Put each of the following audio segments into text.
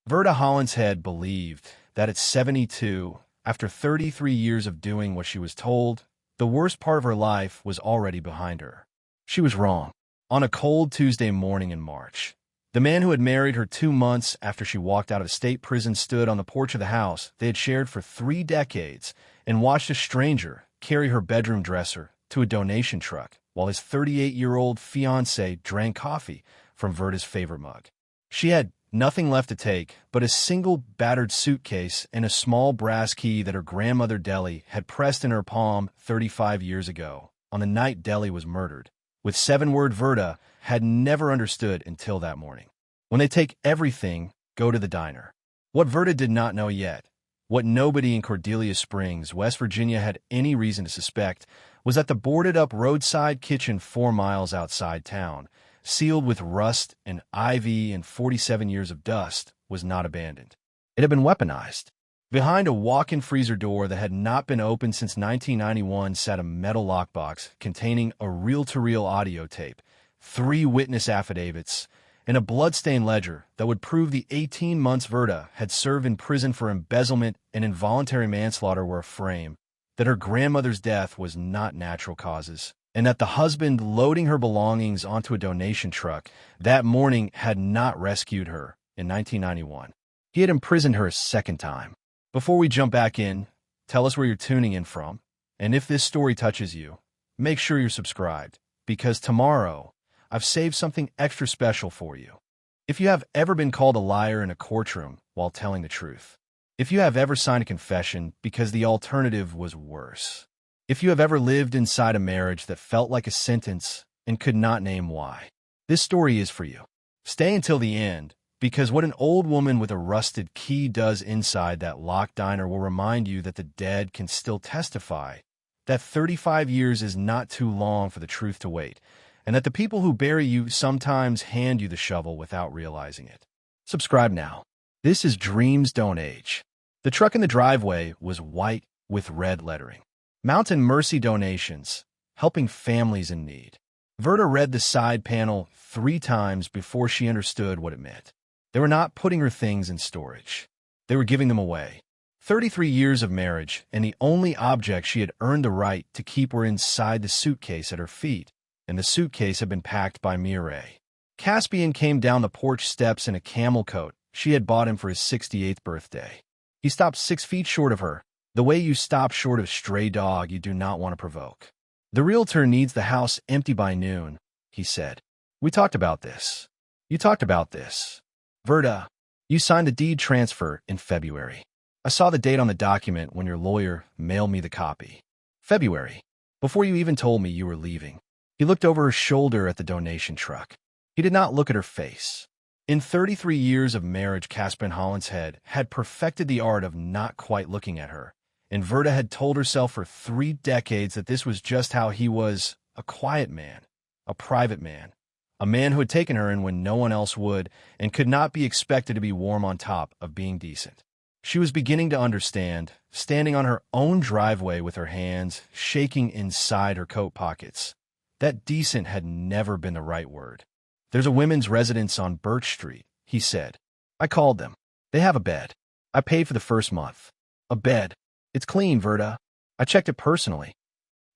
Verda Hollinshead believed that at 72, after 33 years of doing what she was told, the worst part of her life was already behind her. She was wrong. On a cold Tuesday morning in March, the man who had married her 2 months after she walked out of state prison stood on the porch of the house they had shared for 3 decades and watched a stranger carry her bedroom dresser to a donation truck while his 38-year-old fiancé drank coffee from Verda's favorite mug. She had nothing left to take but a single battered suitcase and a small brass key that her grandmother Deli had pressed in her palm 35 years ago on the night Deli was murdered, with 7-word Verda had never understood until that morning. When they take everything, go to the diner. What Verda did not know yet, what nobody in Cordelia Springs, West Virginia had any reason to suspect, was that the boarded-up roadside kitchen 4 miles outside town, sealed with rust and ivy and 47 years of dust, was not abandoned. It had been weaponized. Behind a walk-in freezer door that had not been opened since 1991 sat a metal lockbox containing a reel-to-reel audio tape, 3 witness affidavits, and a bloodstained ledger that would prove the 18 months Verda had served in prison for embezzlement and involuntary manslaughter were a frame, that her grandmother's death was not natural causes, and that the husband loading her belongings onto a donation truck that morning had not rescued her in 1991. He had imprisoned her a second time. Before we jump back in, tell us where you're tuning in from, and if this story touches you, make sure you're subscribed, because tomorrow, I've saved something extra special for you. If you have ever been called a liar in a courtroom while telling the truth, if you have ever signed a confession because the alternative was worse, if you have ever lived inside a marriage that felt like a sentence and could not name why, this story is for you. Stay until the end, because what an old woman with a rusted key does inside that locked diner will remind you that the dead can still testify, that 35 years is not too long for the truth to wait, and that the people who bury you sometimes hand you the shovel without realizing it. Subscribe now. This is Dreams Don't Age. The truck in the driveway was white with red lettering. Mountain Mercy Donations, helping families in need. Verda read the side panel 3 times before she understood what it meant. They were not putting her things in storage. They were giving them away. 33 years of marriage, and the only object she had earned the right to keep were inside the suitcase at her feet, and the suitcase had been packed by Mireille. Caspian came down the porch steps in a camel coat she had bought him for his 68th birthday. He stopped 6 feet short of her, the way you stop short of a stray dog you do not want to provoke. The realtor needs the house empty by noon, he said. We talked about this. You talked about this. Verda, you signed the deed transfer in February. I saw the date on the document when your lawyer mailed me the copy. February, before you even told me you were leaving. He looked over her shoulder at the donation truck. He did not look at her face. In 33 years of marriage, Caspian Hollinshead had perfected the art of not quite looking at her, and Verda had told herself for 3 decades that this was just how he was: a quiet man, a private man, a man who had taken her in when no one else would, and could not be expected to be warm on top of being decent. She was beginning to understand, standing on her own driveway with her hands shaking inside her coat pockets, that decent had never been the right word. There's a women's residence on Birch Street, he said. I called them. They have a bed. I paid for the first month. A bed. It's clean, Verda. I checked it personally.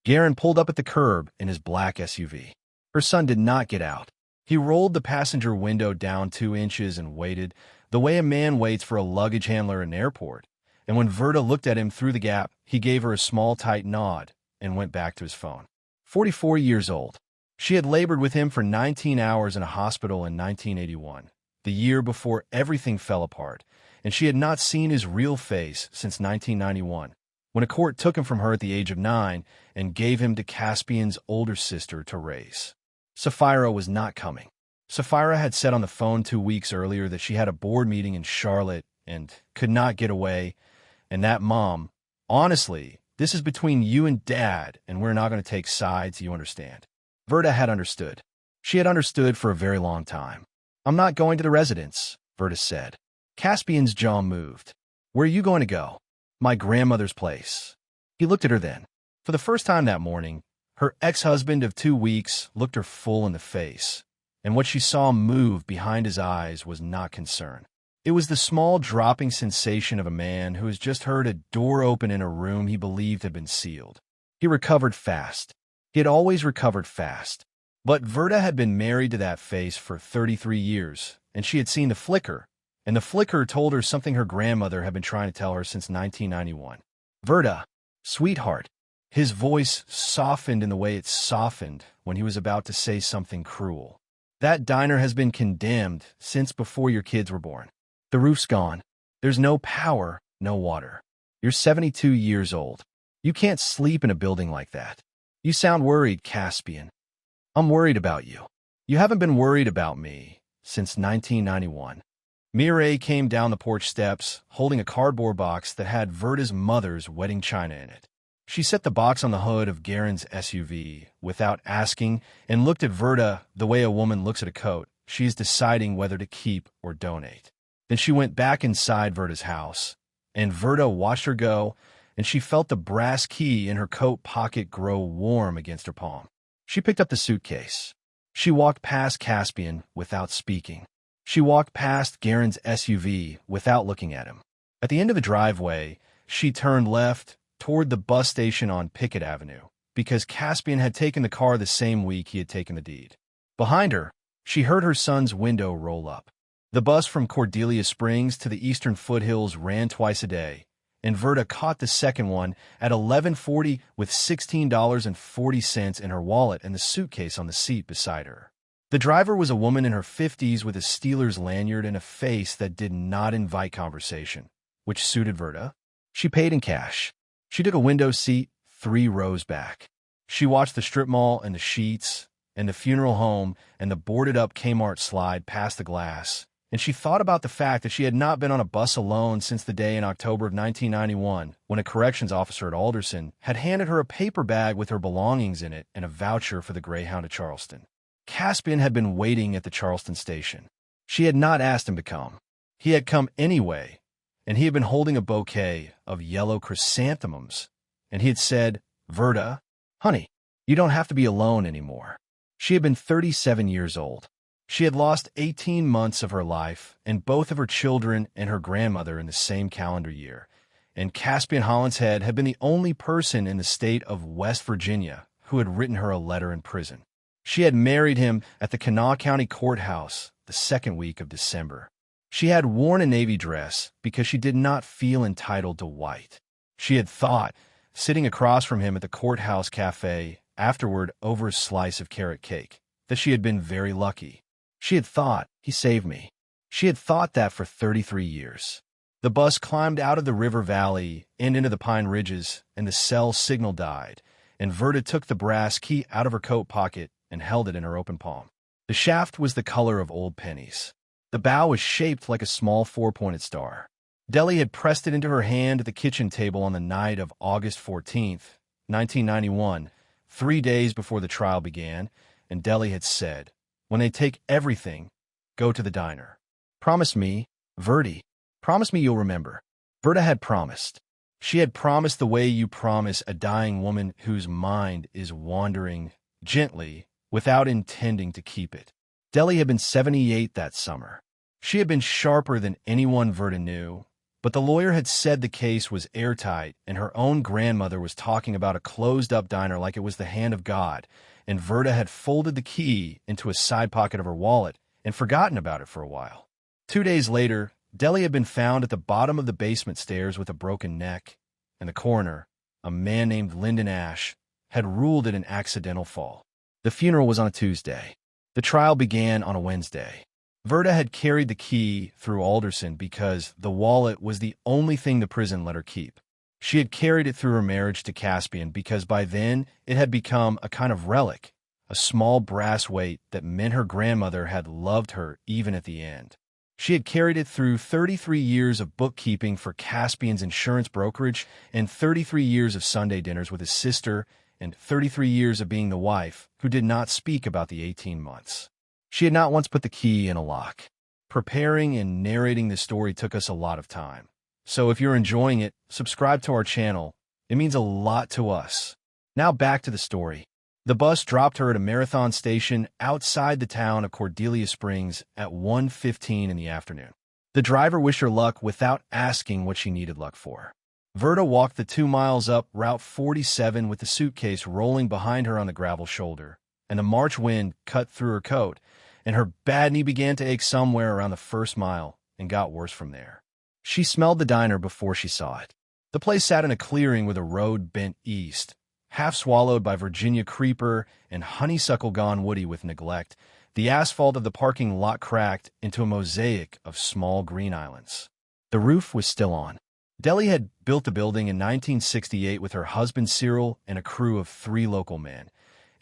Garron pulled up at the curb in his black SUV. Her son did not get out. He rolled the passenger window down 2 inches and waited, the way a man waits for a luggage handler in an airport. And when Verda looked at him through the gap, he gave her a small, tight nod and went back to his phone. 44 years old. She had labored with him for 19 hours in a hospital in 1981, the year before everything fell apart, and she had not seen his real face since 1991, when a court took him from her at the age of 9 and gave him to Caspian's older sister to raise. Sapphira was not coming. Sapphira had said on the phone 2 weeks earlier that she had a board meeting in Charlotte and could not get away, and that Mom, honestly, this is between you and Dad, and we're not going to take sides, you understand. Verda had understood. She had understood for a very long time. I'm not going to the residence, Verda said. Caspian's jaw moved. Where are you going to go? My grandmother's place. He looked at her then. For the first time that morning, her ex-husband of 2 weeks looked her full in the face, and what she saw move behind his eyes was not concern. It was the small dropping sensation of a man who has just heard a door open in a room he believed had been sealed. He recovered fast. He had always recovered fast. But Verda had been married to that face for 33 years, and she had seen the flicker, and the flicker told her something her grandmother had been trying to tell her since 1991. Verda, sweetheart. His voice softened in the way it softened when he was about to say something cruel. That diner has been condemned since before your kids were born. The roof's gone. There's no power, no water. You're 72 years old. You can't sleep in a building like that. You sound worried, Caspian. I'm worried about you. You haven't been worried about me since 1991. Mireille came down the porch steps, holding a cardboard box that had Verda's mother's wedding china in it. She set the box on the hood of Garron's SUV without asking and looked at Verda the way a woman looks at a coat she is deciding whether to keep or donate. Then she went back inside Verda's house, and Verda watched her go, and she felt the brass key in her coat pocket grow warm against her palm. She picked up the suitcase. She walked past Caspian without speaking. She walked past Garron's SUV without looking at him. At the end of the driveway, she turned left toward the bus station on Pickett Avenue, because Caspian had taken the car the same week he had taken the deed. Behind her, she heard her son's window roll up. The bus from Cordelia Springs to the eastern foothills ran twice a day, and Verda caught the second one at 11:40 with $16.40 in her wallet and the suitcase on the seat beside her. The driver was a woman in her 50s with a Steelers lanyard and a face that did not invite conversation, which suited Verda. She paid in cash. She took a window seat 3 rows back. She watched the strip mall and the sheets and the funeral home and the boarded-up Kmart slide past the glass, and she thought about the fact that she had not been on a bus alone since the day in October of 1991 when a corrections officer at Alderson had handed her a paper bag with her belongings in it and a voucher for the Greyhound to Charleston. Caspian had been waiting at the Charleston station. She had not asked him to come. He had come anyway, and he had been holding a bouquet of yellow chrysanthemums, and he had said, "Verda, honey, you don't have to be alone anymore." She had been 37 years old. She had lost 18 months of her life and both of her children and her grandmother in the same calendar year, and Caspian Hollinshead had been the only person in the state of West Virginia who had written her a letter in prison. She had married him at the Kanawha County Courthouse the second week of December. She had worn a navy dress because she did not feel entitled to white. She had thought, sitting across from him at the courthouse cafe afterward over a slice of carrot cake, that she had been very lucky. She had thought, he saved me. She had thought that for 33 years. The bus climbed out of the river valley and into the Pine Ridges, and the cell signal died, and Verda took the brass key out of her coat pocket and held it in her open palm. The shaft was the color of old pennies. The bow was shaped like a small 4-pointed star. Deli had pressed it into her hand at the kitchen table on the night of August 14th, 1991, 3 days before the trial began, and Deli had said, "When they take everything, go to the diner. Promise me, Verdi, promise me you'll remember." Verda had promised. She had promised the way you promise a dying woman whose mind is wandering gently without intending to keep it. Deli had been 78 that summer. She had been sharper than anyone Verda knew, but the lawyer had said the case was airtight, and her own grandmother was talking about a closed-up diner like it was the hand of God, and Verda had folded the key into a side pocket of her wallet and forgotten about it for a while. 2 days later, Deli had been found at the bottom of the basement stairs with a broken neck, and the coroner, a man named Lyndon Ash, had ruled it an accidental fall. The funeral was on a Tuesday. The trial began on a Wednesday. Verda had carried the key through Alderson because the wallet was the only thing the prison let her keep. She had carried it through her marriage to Caspian because by then it had become a kind of relic, a small brass weight that meant her grandmother had loved her even at the end. She had carried it through 33 years of bookkeeping for Caspian's insurance brokerage and 33 years of Sunday dinners with his sister and 33 years of being the wife who did not speak about the 18 months. She had not once put the key in a lock. Preparing and narrating this story took us a lot of time. So if you're enjoying it, subscribe to our channel. It means a lot to us. Now back to the story. The bus dropped her at a Marathon station outside the town of Cordelia Springs at 1:15 in the afternoon. The driver wished her luck without asking what she needed luck for. Verda walked the 2 miles up Route 47 with the suitcase rolling behind her on the gravel shoulder, and a March wind cut through her coat, and her bad knee began to ache somewhere around the first mile and got worse from there. She smelled the diner before she saw it. The place sat in a clearing where the road bent east, half swallowed by Virginia creeper and honeysuckle gone woody with neglect. The asphalt of the parking lot cracked into a mosaic of small green islands. The roof was still on. Deli had built the building in 1968 with her husband Cyril and a crew of 3 local men,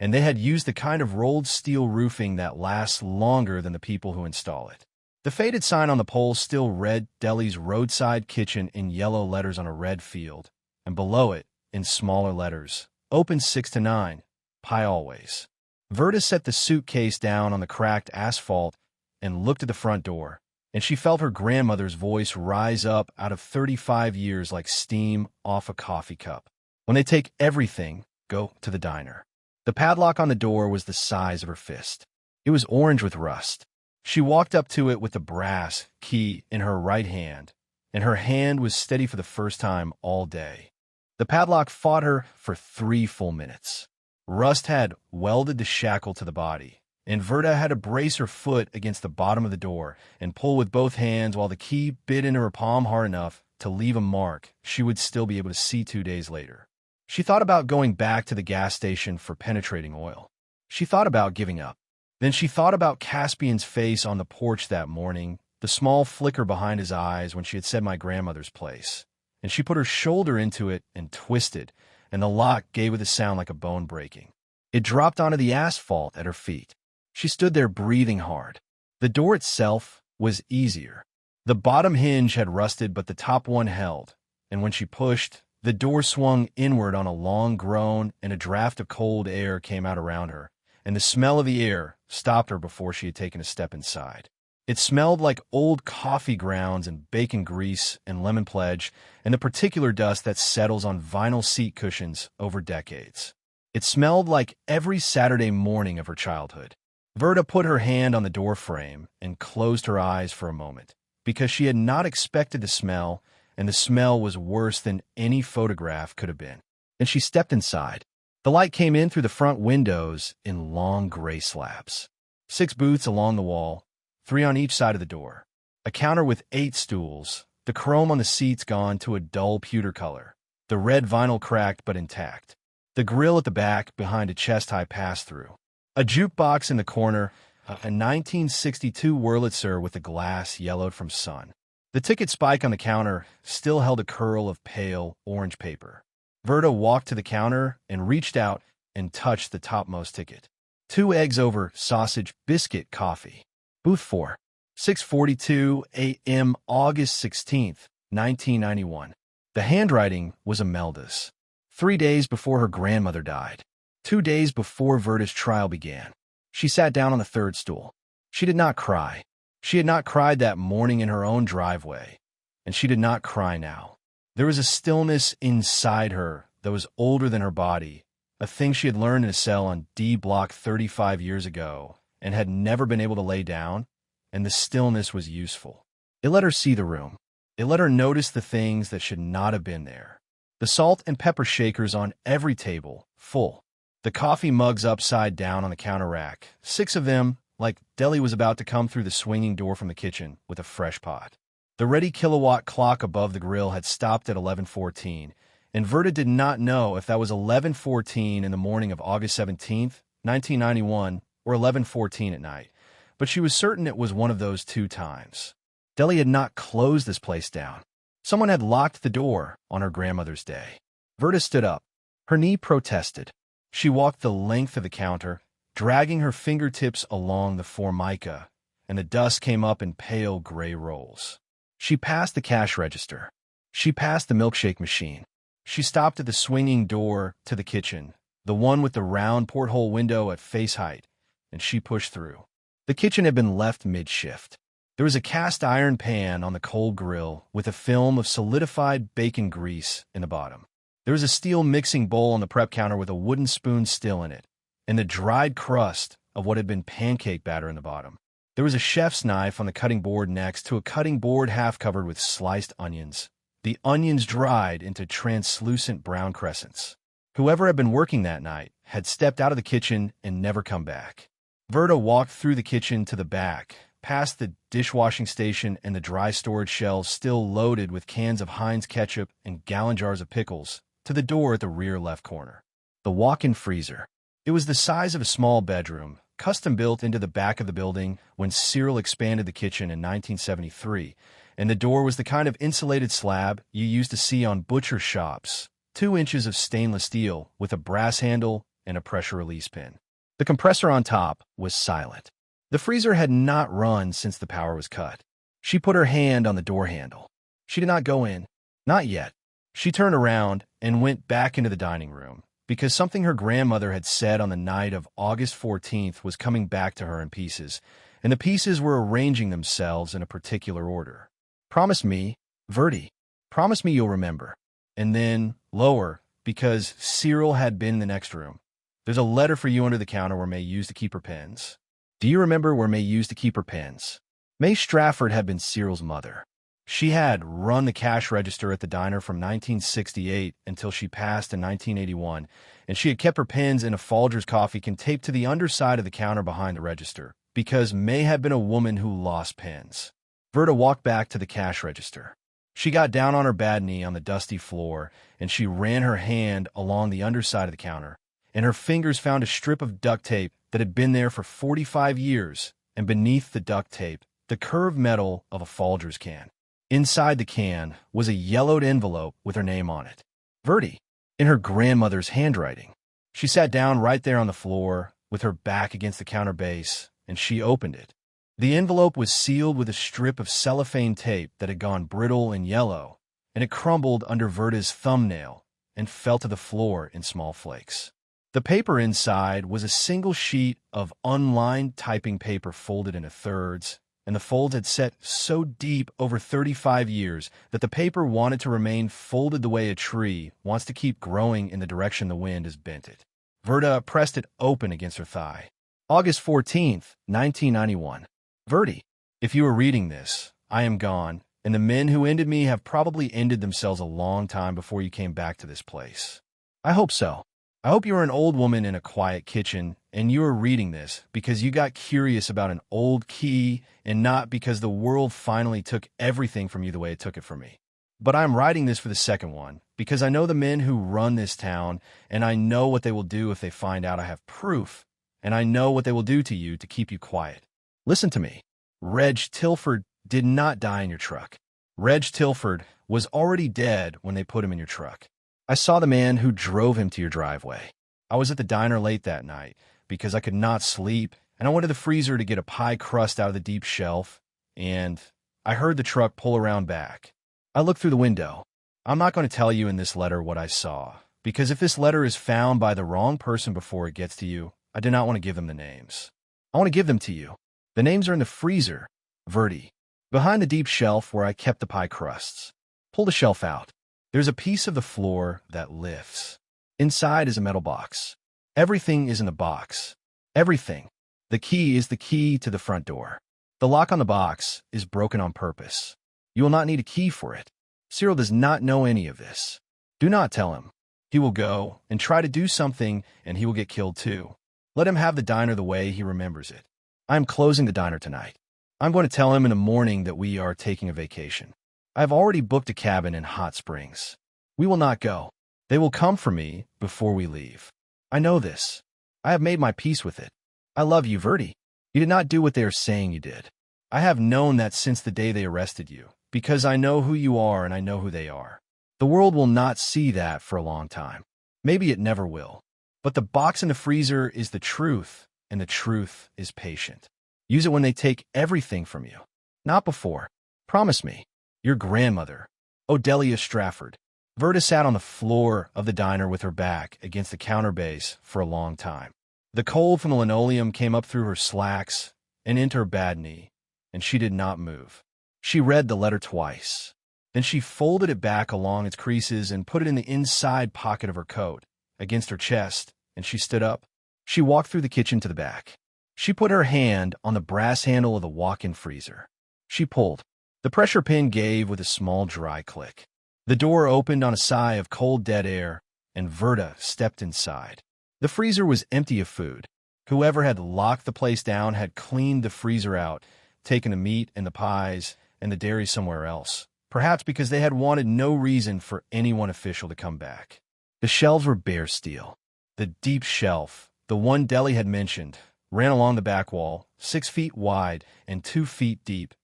and they had used the kind of rolled steel roofing that lasts longer than the people who install it. The faded sign on the pole still read Deli's Roadside Kitchen in yellow letters on a red field, and below it, in smaller letters, open 6 to 9, pie always. Verda set the suitcase down on the cracked asphalt and looked at the front door, and she felt her grandmother's voice rise up out of 35 years like steam off a coffee cup. When they take everything, go to the diner. The padlock on the door was the size of her fist. It was orange with rust. She walked up to it with the brass key in her right hand, and her hand was steady for the first time all day. The padlock fought her for 3 full minutes. Rust had welded the shackle to the body, and Verda had to brace her foot against the bottom of the door and pull with both hands while the key bit into her palm hard enough to leave a mark she would still be able to see 2 days later. She thought about going back to the gas station for penetrating oil. She thought about giving up. Then she thought about Caspian's face on the porch that morning, the small flicker behind his eyes when she had said my grandmother's place. And she put her shoulder into it and twisted, and the lock gave with a sound like a bone breaking. It dropped onto the asphalt at her feet. She stood there breathing hard. The door itself was easier. The bottom hinge had rusted, but the top one held, and when she pushed, the door swung inward on a long groan, and a draft of cold air came out around her, and the smell of the air stopped her before she had taken a step inside. It smelled like old coffee grounds and bacon grease and lemon pledge and the particular dust that settles on vinyl seat cushions over decades. It smelled like every Saturday morning of her childhood. Verda put her hand on the door frame and closed her eyes for a moment, because she had not expected the smell, and the smell was worse than any photograph could have been. And she stepped inside. The light came in through the front windows in long gray slabs. 6 booths along the wall, 3 on each side of the door. A counter with 8 stools, the chrome on the seats gone to a dull pewter color, the red vinyl cracked but intact. The grill at the back behind a chest-high pass-through. A jukebox in the corner, a 1962 Wurlitzer with the glass yellowed from sun. The ticket spike on the counter still held a curl of pale orange paper. Verda walked to the counter and reached out and touched the topmost ticket. 2 eggs over sausage biscuit coffee. Booth 4. 6:42 a.m. August 16th, 1991. The handwriting was Imelda's. 3 days before her grandmother died. 2 days before Verda's trial began. She sat down on the 3rd stool. She did not cry. She had not cried that morning in her own driveway, and she did not cry now. There was a stillness inside her that was older than her body, a thing she had learned in a cell on D Block 35 years ago and had never been able to lay down, and the stillness was useful. It let her see the room. It let her notice the things that should not have been there. The salt and pepper shakers on every table, full. The coffee mugs upside down on the counter rack, 6 of them, like Deli was about to come through the swinging door from the kitchen with a fresh pot. The ready kilowatt clock above the grill had stopped at 11:14, and Verda did not know if that was 11:14 in the morning of August 17th, 1991, or 11:14 at night, but she was certain it was one of those 2 times. Deli had not closed this place down. Someone had locked the door on her grandmother's day. Verda stood up. Her knee protested. She walked the length of the counter, dragging her fingertips along the formica, and the dust came up in pale gray rolls. She passed the cash register. She passed the milkshake machine. She stopped at the swinging door to the kitchen, the one with the round porthole window at face height, and she pushed through. The kitchen had been left mid-shift. There was a cast iron pan on the cold grill with a film of solidified bacon grease in the bottom. There was a steel mixing bowl on the prep counter with a wooden spoon still in it, and the dried crust of what had been pancake batter in the bottom. There was a chef's knife on the cutting board next to a cutting board half covered with sliced onions. The onions dried into translucent brown crescents. Whoever had been working that night had stepped out of the kitchen and never come back. Verda walked through the kitchen to the back, past the dishwashing station and the dry storage shelves still loaded with cans of Heinz ketchup and gallon jars of pickles, to the door at the rear left corner. The walk-in freezer. It was the size of a small bedroom, custom-built into the back of the building when Cyril expanded the kitchen in 1973, and the door was the kind of insulated slab you used to see on butcher shops, 2 inches of stainless steel with a brass handle and a pressure release pin. The compressor on top was silent. The freezer had not run since the power was cut. She put her hand on the door handle. She did not go in. Not yet. She turned around and went back into the dining room, because something her grandmother had said on the night of August 14th was coming back to her in pieces, and the pieces were arranging themselves in a particular order. Promise me, Verdi. Promise me you'll remember. And then, lower, because Cyril had been in the next room. There's a letter for you under the counter where May used to keep her pens. Do you remember where May used to keep her pens? May Strafford had been Cyril's mother. She had run the cash register at the diner from 1968 until she passed in 1981, and she had kept her pens in a Folgers coffee can taped to the underside of the counter behind the register, because May had been a woman who lost pens. Verda walked back to the cash register. She got down on her bad knee on the dusty floor, and she ran her hand along the underside of the counter, and her fingers found a strip of duct tape that had been there for 45 years, and beneath the duct tape, the curved metal of a Folgers can. Inside the can was a yellowed envelope with her name on it. Verdi, in her grandmother's handwriting. She sat down right there on the floor, with her back against the counter base, and she opened it. The envelope was sealed with a strip of cellophane tape that had gone brittle and yellow, and it crumbled under Verda's thumbnail and fell to the floor in small flakes. The paper inside was a single sheet of unlined typing paper folded into thirds, and the folds had set so deep over 35 years that the paper wanted to remain folded the way a tree wants to keep growing in the direction the wind has bent it. Verda pressed it open against her thigh. August 14th, 1991. Verdi, if you are reading this, I am gone, and the men who ended me have probably ended themselves a long time before you came back to this place. I hope so. I hope you are an old woman in a quiet kitchen, and you are reading this because you got curious about an old key and not because the world finally took everything from you the way it took it from me. But I'm writing this for the second one, because I know the men who run this town, and I know what they will do if they find out I have proof, and I know what they will do to you to keep you quiet. Listen to me. Reg Tilford did not die in your truck. Reg Tilford was already dead when they put him in your truck. I saw the man who drove him to your driveway. I was at the diner late that night because I could not sleep, and I went to the freezer to get a pie crust out of the deep shelf, and I heard the truck pull around back. I looked through the window. I'm not going to tell you in this letter what I saw, because if this letter is found by the wrong person before it gets to you, I do not want to give them the names. I want to give them to you. The names are in the freezer, Verdi, behind the deep shelf where I kept the pie crusts. Pull the shelf out. There's a piece of the floor that lifts. Inside is a metal box. Everything is in the box. Everything. The key is the key to the front door. The lock on the box is broken on purpose. You will not need a key for it. Cyril does not know any of this. Do not tell him. He will go and try to do something, and he will get killed too. Let him have the diner the way he remembers it. I am closing the diner tonight. I'm going to tell him in the morning that we are taking a vacation. I have already booked a cabin in Hot Springs. We will not go. They will come for me before we leave. I know this. I have made my peace with it. I love you, Verdi. You did not do what they are saying you did. I have known that since the day they arrested you, because I know who you are and I know who they are. The world will not see that for a long time. Maybe it never will. But the box in the freezer is the truth, and the truth is patient. Use it when they take everything from you. Not before. Promise me. Your grandmother, Odelia Strafford. Verda sat on the floor of the diner with her back against the counter base for a long time. The cold from the linoleum came up through her slacks and into her bad knee, and she did not move. She read the letter twice. Then she folded it back along its creases and put it in the inside pocket of her coat, against her chest, and she stood up. She walked through the kitchen to the back. She put her hand on the brass handle of the walk-in freezer. She pulled. The pressure pin gave with a small dry click. The door opened on a sigh of cold dead air, and Verda stepped inside. The freezer was empty of food. Whoever had locked the place down had cleaned the freezer out, taken the meat and the pies and the dairy somewhere else, perhaps because they had wanted no reason for anyone official to come back. The shelves were bare steel. The deep shelf, the one Deli had mentioned, ran along the back wall, 6 feet wide and 2 feet deep,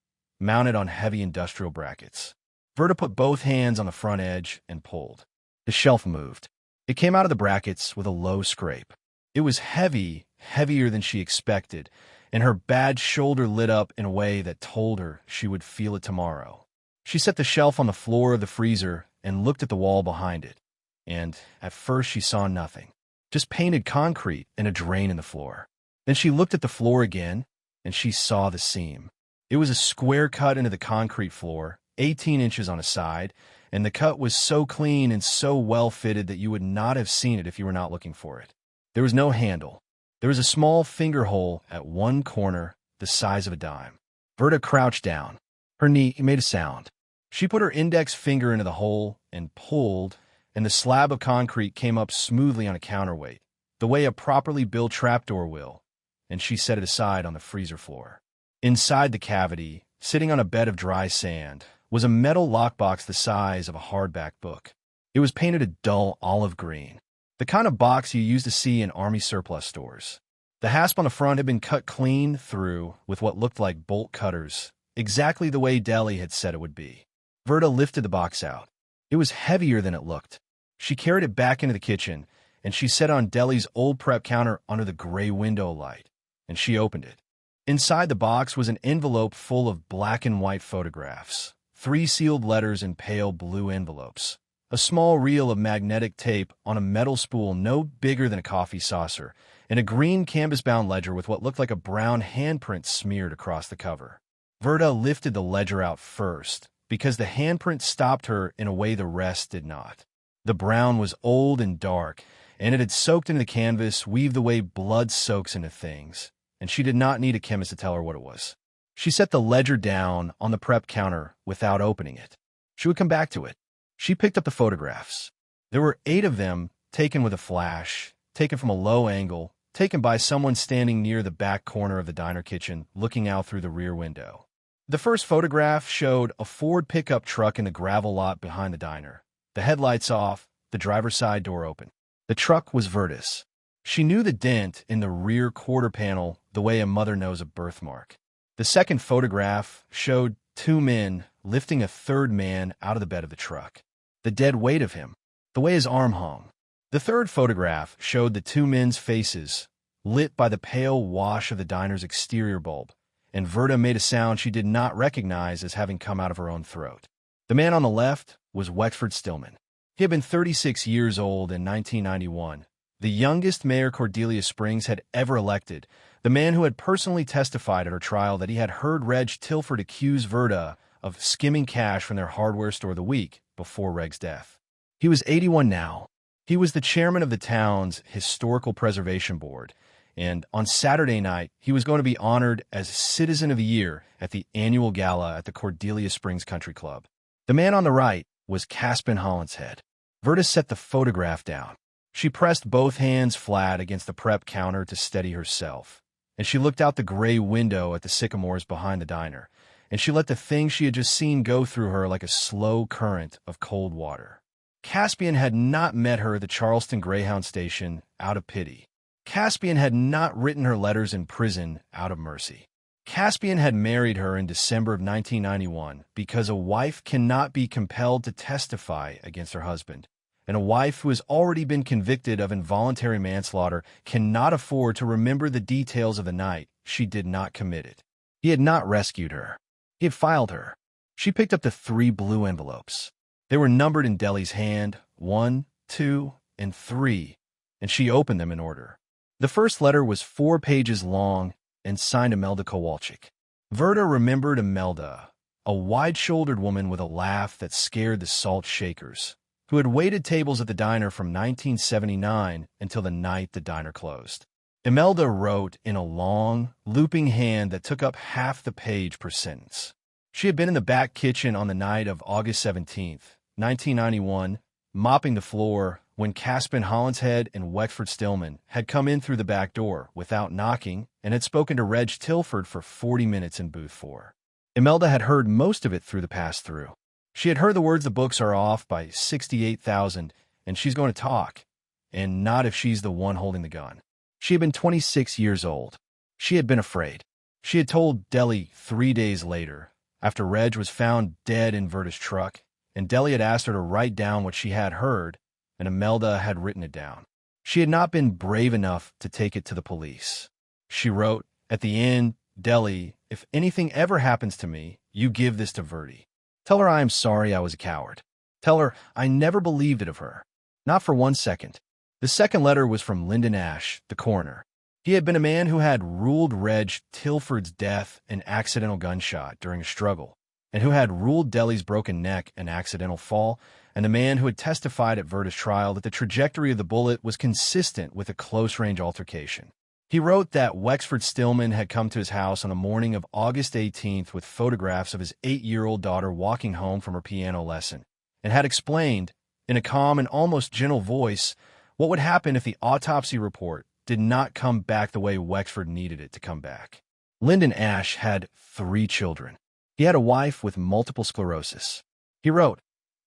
mounted on heavy industrial brackets. Verda put both hands on the front edge and pulled. The shelf moved. It came out of the brackets with a low scrape. It was heavy, heavier than she expected, and her bad shoulder lit up in a way that told her she would feel it tomorrow. She set the shelf on the floor of the freezer and looked at the wall behind it, and at first she saw nothing, just painted concrete and a drain in the floor. Then she looked at the floor again, and she saw the seam. It was a square cut into the concrete floor, 18 inches on a side, and the cut was so clean and so well fitted that you would not have seen it if you were not looking for it. There was no handle. There was a small finger hole at one corner, the size of a dime. Verda crouched down. Her knee made a sound. She put her index finger into the hole and pulled, and the slab of concrete came up smoothly on a counterweight, the way a properly built trapdoor will, and she set it aside on the freezer floor. Inside the cavity, sitting on a bed of dry sand, was a metal lockbox the size of a hardback book. It was painted a dull olive green, the kind of box you used to see in army surplus stores. The hasp on the front had been cut clean through with what looked like bolt cutters, exactly the way Deli had said it would be. Verda lifted the box out. It was heavier than it looked. She carried it back into the kitchen, and she set on Deli's old prep counter under the gray window light, and she opened it. Inside the box was an envelope full of black and white photographs, 3 sealed letters in pale blue envelopes, a small reel of magnetic tape on a metal spool no bigger than a coffee saucer, and a green canvas-bound ledger with what looked like a brown handprint smeared across the cover. Verda lifted the ledger out first, because the handprint stopped her in a way the rest did not. The brown was old and dark, and it had soaked into the canvas, weaved the way blood soaks into things, and she did not need a chemist to tell her what it was. She set the ledger down on the prep counter without opening it. She would come back to it. She picked up the photographs. There were 8 of them, taken with a flash, taken from a low angle, taken by someone standing near the back corner of the diner kitchen, looking out through the rear window. The first photograph showed a Ford pickup truck in the gravel lot behind the diner. The headlights off, the driver's side door open. The truck was Verda's. She knew the dent in the rear quarter panel the way a mother knows a birthmark. The second photograph showed 2 men lifting a third man out of the bed of the truck. The dead weight of him, the way his arm hung. The third photograph showed the 2 men's faces, lit by the pale wash of the diner's exterior bulb, and Verda made a sound she did not recognize as having come out of her own throat. The man on the left was Wexford Stillman. He had been 36 years old in 1991, the youngest mayor Cordelia Springs had ever elected, the man who had personally testified at her trial that he had heard Reg Tilford accuse Verda of skimming cash from their hardware store the week before Reg's death. He was 81 now. He was the chairman of the town's Historical Preservation Board, and on Saturday night, he was going to be honored as Citizen of the Year at the annual gala at the Cordelia Springs Country Club. The man on the right was Caspian Hollinshead. Verda set the photograph down. She pressed both hands flat against the prep counter to steady herself, and she looked out the gray window at the sycamores behind the diner, and she let the thing she had just seen go through her like a slow current of cold water. Caspian had not met her at the Charleston Greyhound station out of pity. Caspian had not written her letters in prison out of mercy. Caspian had married her in December of 1991 because a wife cannot be compelled to testify against her husband, and a wife who has already been convicted of involuntary manslaughter cannot afford to remember the details of the night she did not commit it. He had not rescued her. He had filed her. She picked up the 3 blue envelopes. They were numbered in Deli's hand, 1, 2, and 3, and she opened them in order. The first letter was 4 pages long and signed Imelda Kowalczyk. Verda remembered Imelda, a wide-shouldered woman with a laugh that scared the salt shakers, who had waited tables at the diner from 1979 until the night the diner closed. Imelda wrote in a long, looping hand that took up half the page per sentence. She had been in the back kitchen on the night of August 17th, 1991, mopping the floor when Caspian Hollinshead and Wexford Stillman had come in through the back door without knocking and had spoken to Reg Tilford for 40 minutes in booth 4. Imelda had heard most of it through the pass-through. She had heard the words "the books are off by 68,000 and she's going to talk, and not if she's the one holding the gun." She had been 26 years old. She had been afraid. She had told Deli 3 days later, after Reg was found dead in Verda's truck, and Deli had asked her to write down what she had heard, and Imelda had written it down. She had not been brave enough to take it to the police. She wrote, "At the end, Deli, if anything ever happens to me, you give this to Verdi. Tell her I am sorry I was a coward. Tell her I never believed it of her. Not for 1 second." The second letter was from Lyndon Ash, the coroner. He had been a man who had ruled Reg Tilford's death an accidental gunshot during a struggle, and who had ruled Deli's broken neck an accidental fall, and the man who had testified at Verda's trial that the trajectory of the bullet was consistent with a close-range altercation. He wrote that Wexford Stillman had come to his house on the morning of August 18th with photographs of his 8-year-old daughter walking home from her piano lesson, and had explained, in a calm and almost gentle voice, what would happen if the autopsy report did not come back the way Wexford needed it to come back. Lyndon Ash had 3 children. He had a wife with multiple sclerosis. He wrote,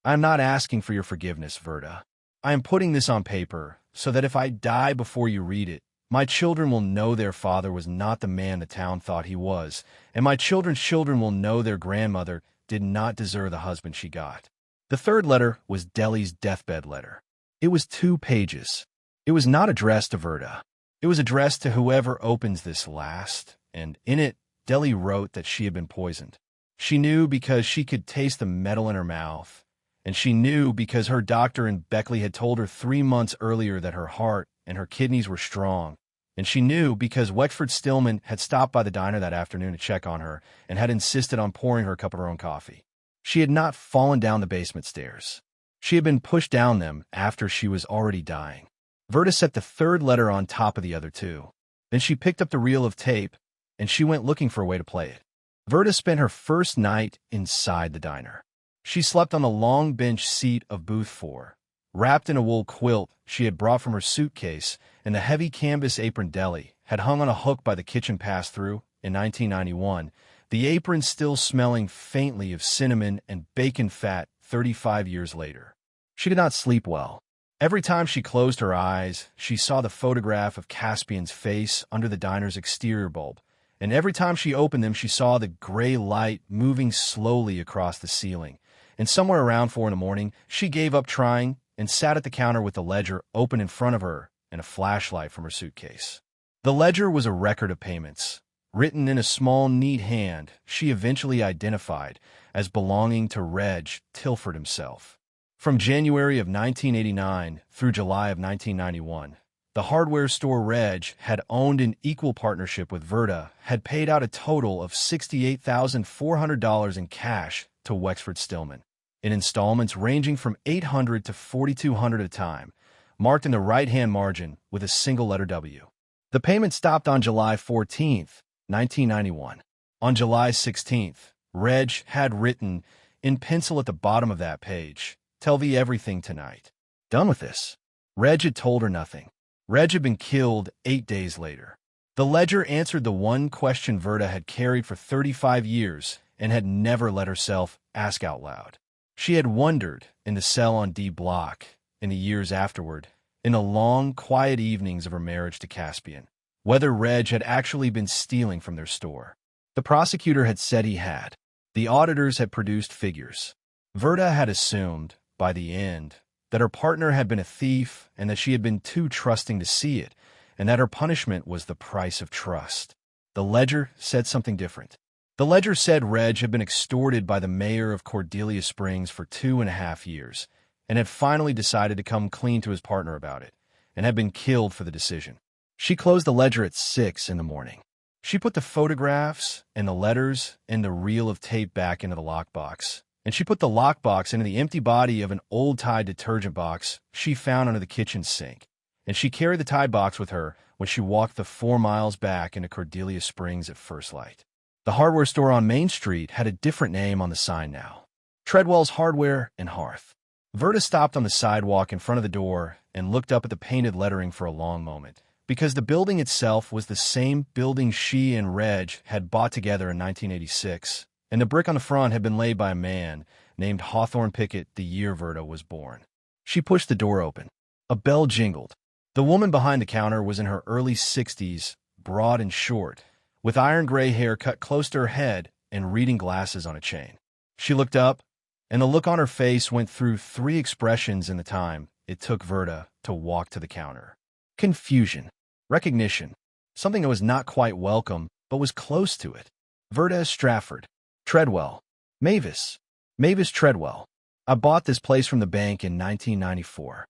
"I am not asking for your forgiveness, Verda. I am putting this on paper so that if I die before you read it, my children will know their father was not the man the town thought he was, and my children's children will know their grandmother did not deserve the husband she got." The third letter was Deli's deathbed letter. It was 2 pages. It was not addressed to Verda. It was addressed to whoever opens this last, and in it, Deli wrote that she had been poisoned. She knew because she could taste the metal in her mouth, and she knew because her doctor in Beckley had told her 3 months earlier that her heart and her kidneys were strong, and she knew because Wexford Stillman had stopped by the diner that afternoon to check on her and had insisted on pouring her a cup of her own coffee. She had not fallen down the basement stairs. She had been pushed down them after she was already dying. Verda set the third letter on top of the other 2. Then she picked up the reel of tape, and she went looking for a way to play it. Verda spent her first night inside the diner. She slept on the long bench seat of booth 4, wrapped in a wool quilt she had brought from her suitcase, and the heavy canvas apron Deli had hung on a hook by the kitchen pass-through in 1991, the apron still smelling faintly of cinnamon and bacon fat 35 years later. She did not sleep well. Every time she closed her eyes, she saw the photograph of Caspian's face under the diner's exterior bulb, and every time she opened them, she saw the gray light moving slowly across the ceiling. And somewhere around 4 in the morning, she gave up trying and sat at the counter with the ledger open in front of her and a flashlight from her suitcase. The ledger was a record of payments, written in a small, neat hand she eventually identified as belonging to Reg Tilford himself. From January of 1989 through July of 1991, the hardware store Reg had owned in equal partnership with Verda had paid out a total of $68,400 in cash to Wexford Stillman, in installments ranging from $800 to $4,200 at a time, marked in the right-hand margin with a single letter W. The payment stopped on July 14th, 1991. On July 16th, Reg had written, in pencil at the bottom of that page, "Tell thee everything tonight." Done with this. Reg had told her nothing. Reg had been killed 8 days later. The ledger answered the one question Verda had carried for 35 years and had never let herself ask out loud. She had wondered in the cell on D Block, in the years afterward, in the long, quiet evenings of her marriage to Caspian, whether Reg had actually been stealing from their store. The prosecutor had said he had. The auditors had produced figures. Verda had assumed, by the end, that her partner had been a thief and that she had been too trusting to see it, and that her punishment was the price of trust. The ledger said something different. The ledger said Reg had been extorted by the mayor of Cordelia Springs for 2.5 years, and had finally decided to come clean to his partner about it, and had been killed for the decision. She closed the ledger at 6 in the morning. She put the photographs and the letters and the reel of tape back into the lockbox, and she put the lockbox into the empty body of an old Tide detergent box she found under the kitchen sink, and she carried the Tide box with her when she walked the 4 miles back into Cordelia Springs at first light. The hardware store on Main Street had a different name on the sign now: Treadwell's Hardware and Hearth. Verda stopped on the sidewalk in front of the door and looked up at the painted lettering for a long moment, because the building itself was the same building she and Reg had bought together in 1986, and the brick on the front had been laid by a man named Hawthorne Pickett the year Verda was born. She pushed the door open. A bell jingled. The woman behind the counter was in her early 60s, broad and short, with iron gray hair cut close to her head and reading glasses on a chain. She looked up, and the look on her face went through 3 expressions in the time it took Verda to walk to the counter. Confusion. Recognition. Something that was not quite welcome, but was close to it. Verda Strafford. Treadwell. Mavis. Mavis Treadwell. I bought this place from the bank in 1994.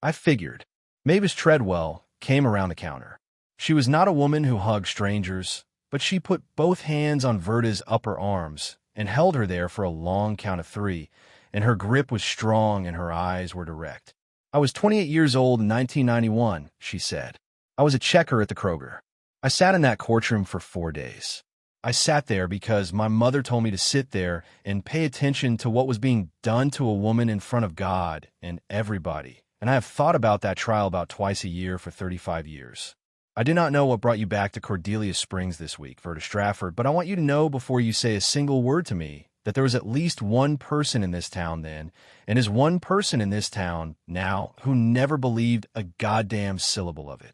I figured. Mavis Treadwell came around the counter. She was not a woman who hugged strangers, but she put both hands on Verda's upper arms and held her there for a long count of 3, and her grip was strong and her eyes were direct. I was 28 years old in 1991, she said. I was a checker at the Kroger. I sat in that courtroom for 4 days. I sat there because my mother told me to sit there and pay attention to what was being done to a woman in front of God and everybody, and I have thought about that trial about twice a year for 35 years. I do not know what brought you back to Cordelia Springs this week, Verda Strafford, but I want you to know before you say a single word to me that there was at least one person in this town then, and is one person in this town now, who never believed a goddamn syllable of it.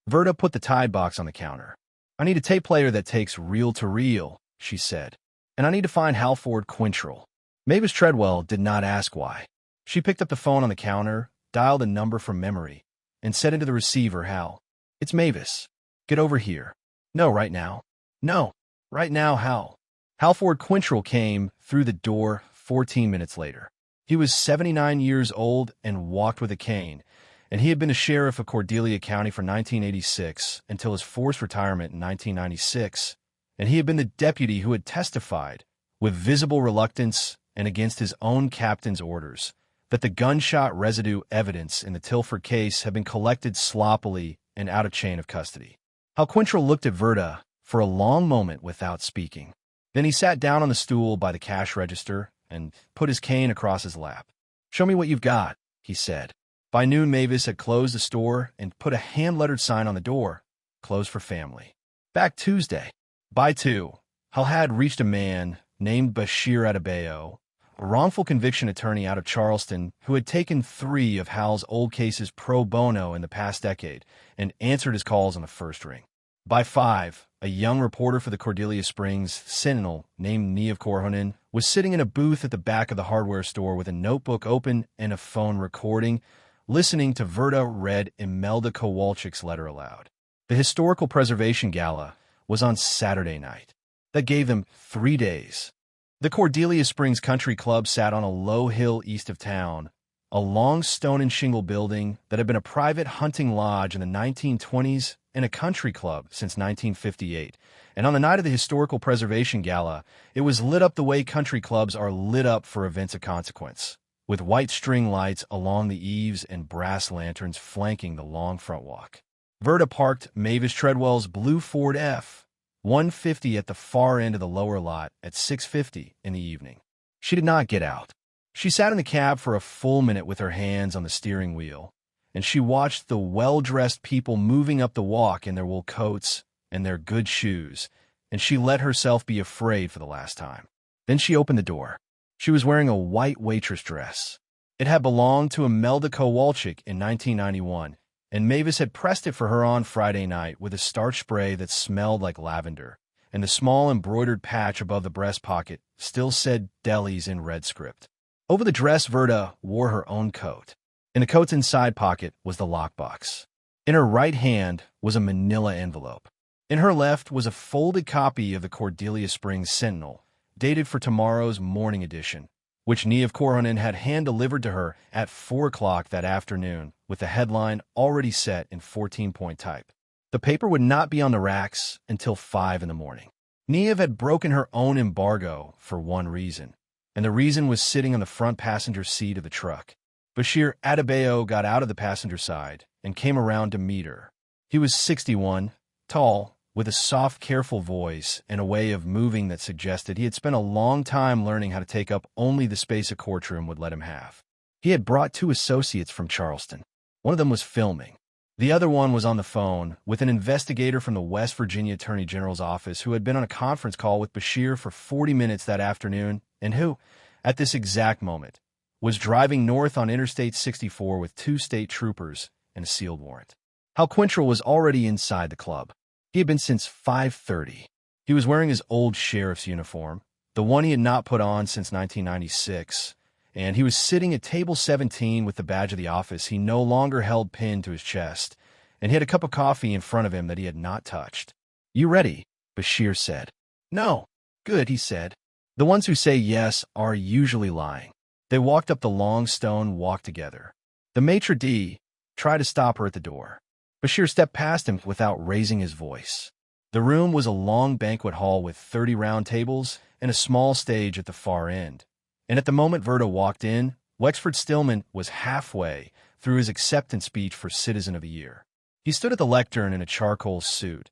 Verda put the Tide box on the counter. I need a tape player that takes reel to reel, she said, and I need to find Halford Quintrell. Mavis Treadwell did not ask why. She picked up the phone on the counter, dialed a number from memory, and said into the receiver, Hal. It's Mavis. Get over here. No, right now. No, right now, Hal. Halford Quintrell came through the door 14 minutes later. He was 79 years old and walked with a cane, and he had been a sheriff of Cordelia County from 1986 until his forced retirement in 1996, and he had been the deputy who had testified, with visible reluctance and against his own captain's orders, that the gunshot residue evidence in the Tilford case had been collected sloppily and out of chain of custody. Hal Quintrell looked at Verda for a long moment without speaking. Then he sat down on the stool by the cash register and put his cane across his lap. Show me what you've got, he said. By noon, Mavis had closed the store and put a hand-lettered sign on the door, closed for family. Back Tuesday. By 2, Hal had reached a man named Bashir Adebayo, a wrongful conviction attorney out of Charleston who had taken 3 of Hal's old cases pro bono in the past decade and answered his calls on the first ring. By 5, a young reporter for the Cordelia Springs Sentinel named Niev Korhonen was sitting in a booth at the back of the hardware store with a notebook open and a phone recording, listening to Verda read Imelda Kowalczyk's letter aloud. The Historical Preservation Gala was on Saturday night. That gave them 3 days. The Cordelia Springs Country Club sat on a low hill east of town, a long stone and shingle building that had been a private hunting lodge in the 1920s and a country club since 1958. And on the night of the Historical Preservation Gala, it was lit up the way country clubs are lit up for events of consequence, with white string lights along the eaves and brass lanterns flanking the long front walk. Verda parked Mavis Treadwell's blue Ford F-150 at the far end of the lower lot at 6:50 in the evening. She did not get out. She sat in the cab for a full minute with her hands on the steering wheel, and she watched the well-dressed people moving up the walk in their wool coats and their good shoes, and she let herself be afraid for the last time. Then she opened the door. She was wearing a white waitress dress. It had belonged to Imelda Kowalczyk in 1991, and Mavis had pressed it for her on Friday night with a starch spray that smelled like lavender, and the small embroidered patch above the breast pocket still said Delis in red script. Over the dress, Verda wore her own coat. In the coat's inside pocket was the lockbox. In her right hand was a manila envelope. In her left was a folded copy of the Cordelia Springs Sentinel, dated for tomorrow's morning edition, which Niev Korhonen had hand-delivered to her at 4 o'clock that afternoon, with the headline already set in 14-point type. The paper would not be on the racks until 5 in the morning. Niev had broken her own embargo for one reason, and the reason was sitting on the front passenger seat of the truck. Bashir Adebayo got out of the passenger side and came around to meet her. He was 61, tall, with a soft, careful voice and a way of moving that suggested he had spent a long time learning how to take up only the space a courtroom would let him have. He had brought 2 associates from Charleston. One of them was filming. The other one was on the phone with an investigator from the West Virginia Attorney General's office who had been on a conference call with Bashir for 40 minutes that afternoon and who, at this exact moment, was driving north on Interstate 64 with 2 state troopers and a sealed warrant. Hal Quintrell was already inside the club. He had been since 5:30. He was wearing his old sheriff's uniform, the one he had not put on since 1996, and he was sitting at table 17 with the badge of the office he no longer held pinned to his chest, and he had a cup of coffee in front of him that he had not touched. "You ready?" Bashir said. "No." "Good," he said. The ones who say yes are usually lying. They walked up the long stone walk together. The maitre d' tried to stop her at the door. Bashir stepped past him without raising his voice. The room was a long banquet hall with 30 round tables and a small stage at the far end. And at the moment Verda walked in, Wexford Stillman was halfway through his acceptance speech for Citizen of the Year. He stood at the lectern in a charcoal suit,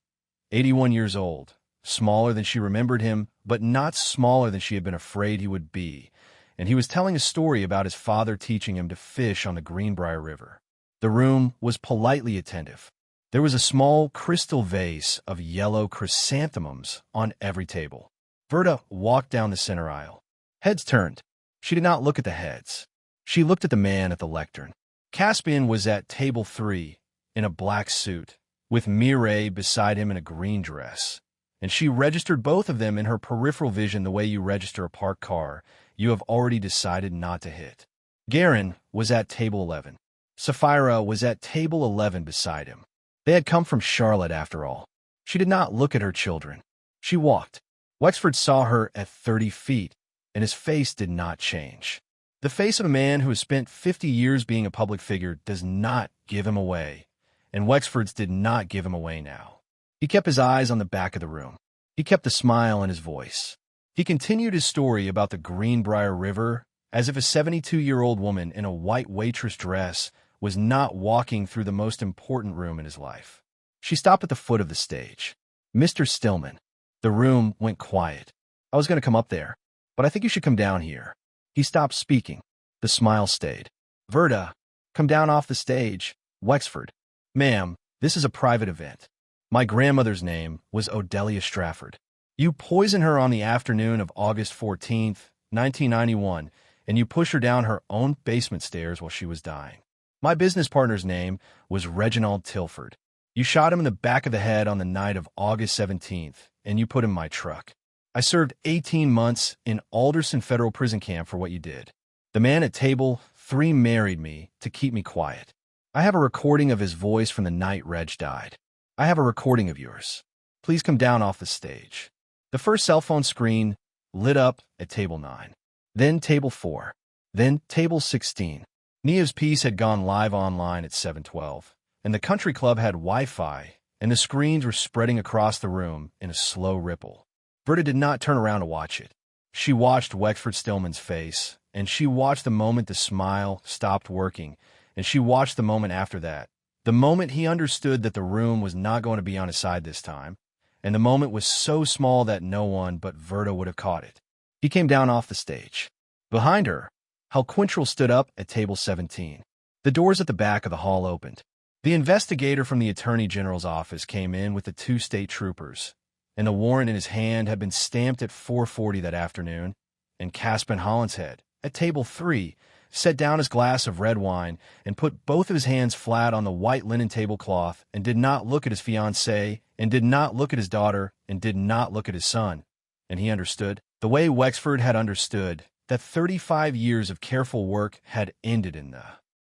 81 years old, smaller than she remembered him, but not smaller than she had been afraid he would be, and he was telling a story about his father teaching him to fish on the Greenbrier River. The room was politely attentive. There was a small crystal vase of yellow chrysanthemums on every table. Verda walked down the center aisle. Heads turned. She did not look at the heads. She looked at the man at the lectern. Caspian was at table 3 in a black suit, with Mireille beside him in a green dress, and she registered both of them in her peripheral vision the way you register a parked car you have already decided not to hit. Garron was at table 11. Sapphira was at table 11 beside him. They had come from Charlotte after all. She did not look at her children. She walked. Wexford saw her at 30 feet, and his face did not change. The face of a man who has spent 50 years being a public figure does not give him away, and Wexford's did not give him away now. He kept his eyes on the back of the room. He kept the smile in his voice. He continued his story about the Greenbrier River as if a 72-year-old woman in a white waitress dress was not walking through the most important room in his life. She stopped at the foot of the stage. "Mr. Stillman." The room went quiet. "I was going to come up there, but I think you should come down here." He stopped speaking. The smile stayed. "Verda, come down off the stage." "Wexford." "Ma'am, this is a private event. My grandmother's name was Odelia Strafford. You poison her on the afternoon of August 14th, 1991, and you push her down her own basement stairs while she was dying. My business partner's name was Reginald Tilford. You shot him in the back of the head on the night of August 17th, and you put him in my truck. I served 18 months in Alderson Federal Prison Camp for what you did. The man at table 3 married me to keep me quiet. I have a recording of his voice from the night Reg died. I have a recording of yours. Please come down off the stage." The first cell phone screen lit up at table 9, then table 4, then table 16. Nia's piece had gone live online at 7:12, and the country club had Wi-Fi, and the screens were spreading across the room in a slow ripple. Verda did not turn around to watch it. She watched Wexford Stillman's face, and she watched the moment the smile stopped working, and she watched the moment after that, the moment he understood that the room was not going to be on his side this time, and the moment was so small that no one but Verda would have caught it. He came down off the stage. Behind her, Hal Quintrell stood up at table 17. The doors at the back of the hall opened. The investigator from the Attorney General's office came in with the 2 state troopers, and the warrant in his hand had been stamped at 4:40 that afternoon, and Caspian Hollinshead, at table 3, set down his glass of red wine and put both of his hands flat on the white linen tablecloth and did not look at his fiancée and did not look at his daughter and did not look at his son. And he understood, the way Wexford had understood, that 35 years of careful work had ended in the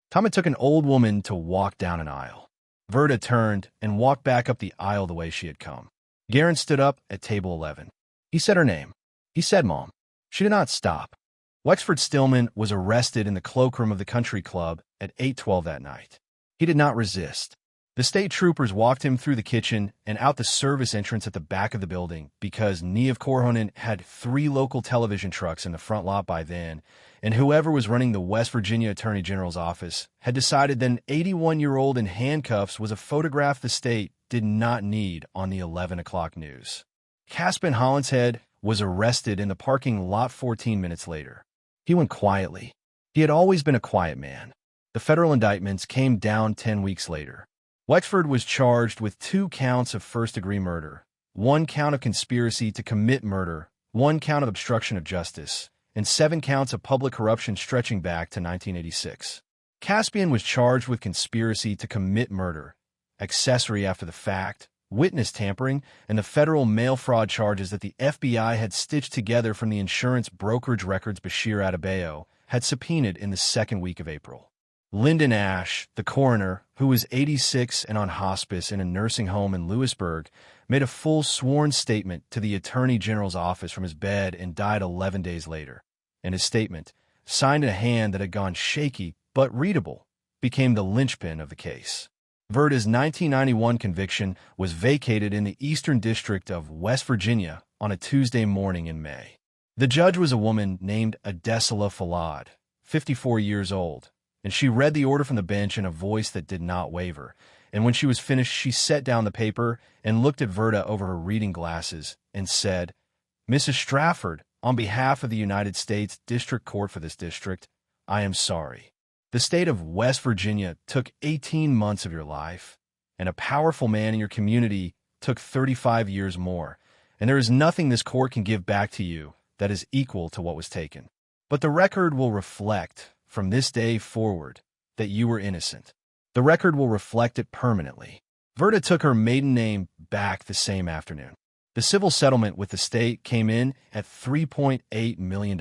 time it took an old woman to walk down an aisle. Verda turned and walked back up the aisle the way she had come. Garron stood up at table 11. He said her name. He said Mom. She did not stop. Wexford Stillman was arrested in the cloakroom of the country club at 8:12 that night. He did not resist. The state troopers walked him through the kitchen and out the service entrance at the back of the building because Niev Korhonen had 3 local television trucks in the front lot by then, and whoever was running the West Virginia Attorney General's office had decided that an 81-year-old in handcuffs was a photograph the state did not need on the 11 o'clock news. Caspian Hollinshead was arrested in the parking lot 14 minutes later. He went quietly. He had always been a quiet man. The federal indictments came down 10 weeks later. Wexford was charged with 2 counts of first-degree murder, 1 count of conspiracy to commit murder, 1 count of obstruction of justice, and 7 counts of public corruption stretching back to 1986. Caspian was charged with conspiracy to commit murder, accessory after the fact, witness tampering, and the federal mail fraud charges that the FBI had stitched together from the insurance brokerage records Bashir Adebayo had subpoenaed in the second week of April. Lyndon Ash, the coroner, who was 86 and on hospice in a nursing home in Lewisburg, made a full sworn statement to the Attorney General's office from his bed and died 11 days later. And his statement, signed in a hand that had gone shaky but readable, became the linchpin of the case. Verda's 1991 conviction was vacated in the Eastern District of West Virginia on a Tuesday morning in May. The judge was a woman named Adesela Falad, 54 years old, and she read the order from the bench in a voice that did not waver. And when she was finished, she set down the paper and looked at Verda over her reading glasses and said, "Mrs. Strafford, on behalf of the United States District Court for this district, I am sorry. The state of West Virginia took 18 months of your life, and a powerful man in your community took 35 years more, and there is nothing this court can give back to you that is equal to what was taken. But the record will reflect, from this day forward, that you were innocent. The record will reflect it permanently." Verda took her maiden name back the same afternoon. The civil settlement with the state came in at $3.8 million.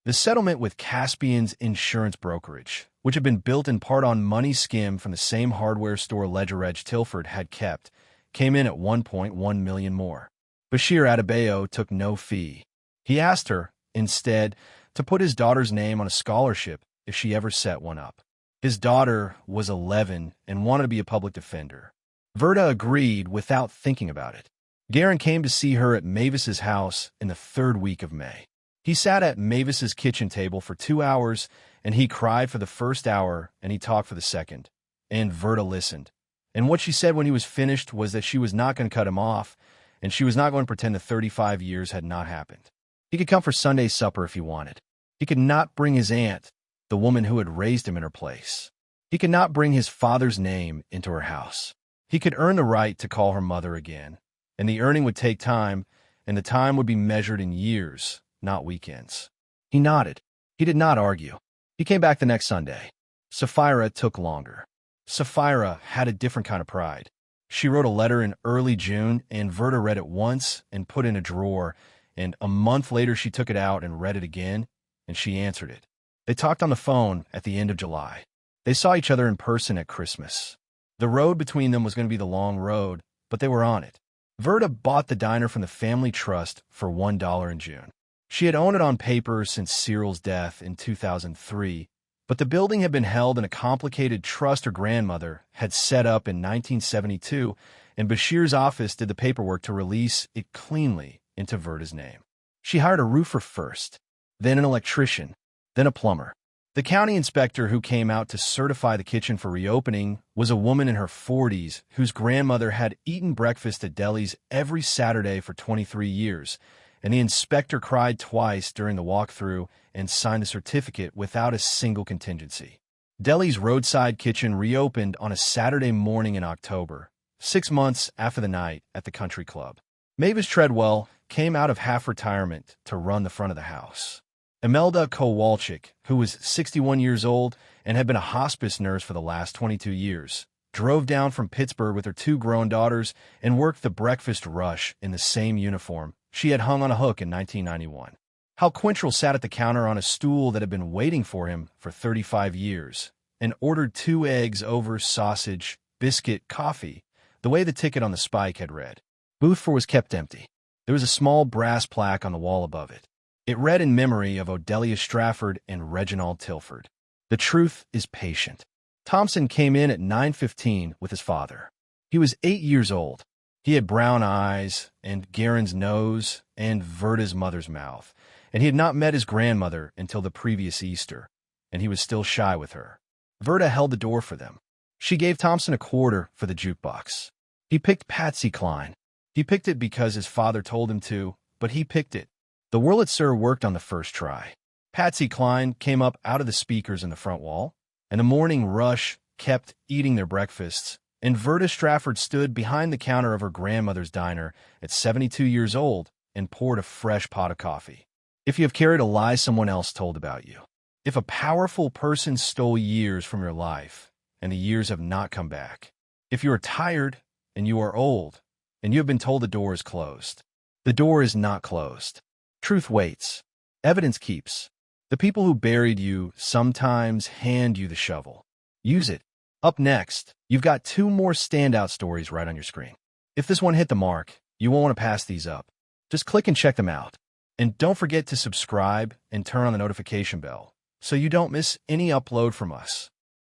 The settlement with Caspian's insurance brokerage, which had been built in part on money skimmed from the same hardware store Ledger Edge Tilford had kept, came in at $1.1 million more. Bashir Adebayo took no fee. He asked her, instead, to put his daughter's name on a scholarship if she ever set one up. His daughter was 11 and wanted to be a public defender. Verda agreed without thinking about it. Garron came to see her at Mavis's house in the 3rd week of May. He sat at Mavis's kitchen table for 2 hours, and he cried for the first hour, and he talked for the second. And Verda listened. And what she said when he was finished was that she was not going to cut him off, and she was not going to pretend the 35 years had not happened. He could come for Sunday supper if he wanted. He could not bring his aunt, the woman who had raised him in her place. He could not bring his father's name into her house. He could earn the right to call her mother again, and the earning would take time, and the time would be measured in years, not weekends. He nodded. He did not argue. He came back the next Sunday. Sapphira took longer. Sapphira had a different kind of pride. She wrote a letter in early June, and Verda read it once and put it in a drawer, and a month later she took it out and read it again, and she answered it. They talked on the phone at the end of July. They saw each other in person at Christmas. The road between them was going to be the long road, but they were on it. Verda bought the diner from the family trust for $1 in June. She had owned it on paper since Cyril's death in 2003, but the building had been held in a complicated trust her grandmother had set up in 1972, and Bashir's office did the paperwork to release it cleanly into Verda's name. She hired a roofer first, then an electrician, then a plumber. The county inspector who came out to certify the kitchen for reopening was a woman in her 40s whose grandmother had eaten breakfast at Deli's every Saturday for 23 years, and the inspector cried twice during the walkthrough and signed the certificate without a single contingency. Deli's Roadside kitchen reopened on a Saturday morning in October, 6 months after the night at the country club. Mavis Treadwell came out of half-retirement to run the front of the house. Imelda Kowalczyk, who was 61 years old and had been a hospice nurse for the last 22 years, drove down from Pittsburgh with her 2 grown daughters and worked the breakfast rush in the same uniform she had hung on a hook in 1991. Hal Quintrell sat at the counter on a stool that had been waiting for him for 35 years and ordered 2 eggs over sausage, biscuit, coffee, the way the ticket on the spike had read. Booth 4 was kept empty. There was a small brass plaque on the wall above it. It read in memory of Odelia Strafford and Reginald Tilford. The truth is patient. Thompson came in at 9:15 with his father. He was 8 years old. He had brown eyes and Garron's nose and Verda's mother's mouth, and he had not met his grandmother until the previous Easter, and he was still shy with her. Verda held the door for them. She gave Thompson a quarter for the jukebox. He picked Patsy Cline. He picked it because his father told him to, but he picked it. The Wurlitzer worked on the first try. Patsy Cline came up out of the speakers in the front wall, and the morning rush kept eating their breakfasts, and Verda Strafford stood behind the counter of her grandmother's diner at 72 years old and poured a fresh pot of coffee. If you have carried a lie someone else told about you, if a powerful person stole years from your life and the years have not come back, if you are tired and you are old and you have been told the door is closed, the door is not closed. Truth waits. Evidence keeps. The people who buried you sometimes hand you the shovel. Use it. Up next, you've got 2 more standout stories right on your screen. If this one hit the mark, you won't want to pass these up. Just click and check them out. And don't forget to subscribe and turn on the notification bell so you don't miss any upload from us.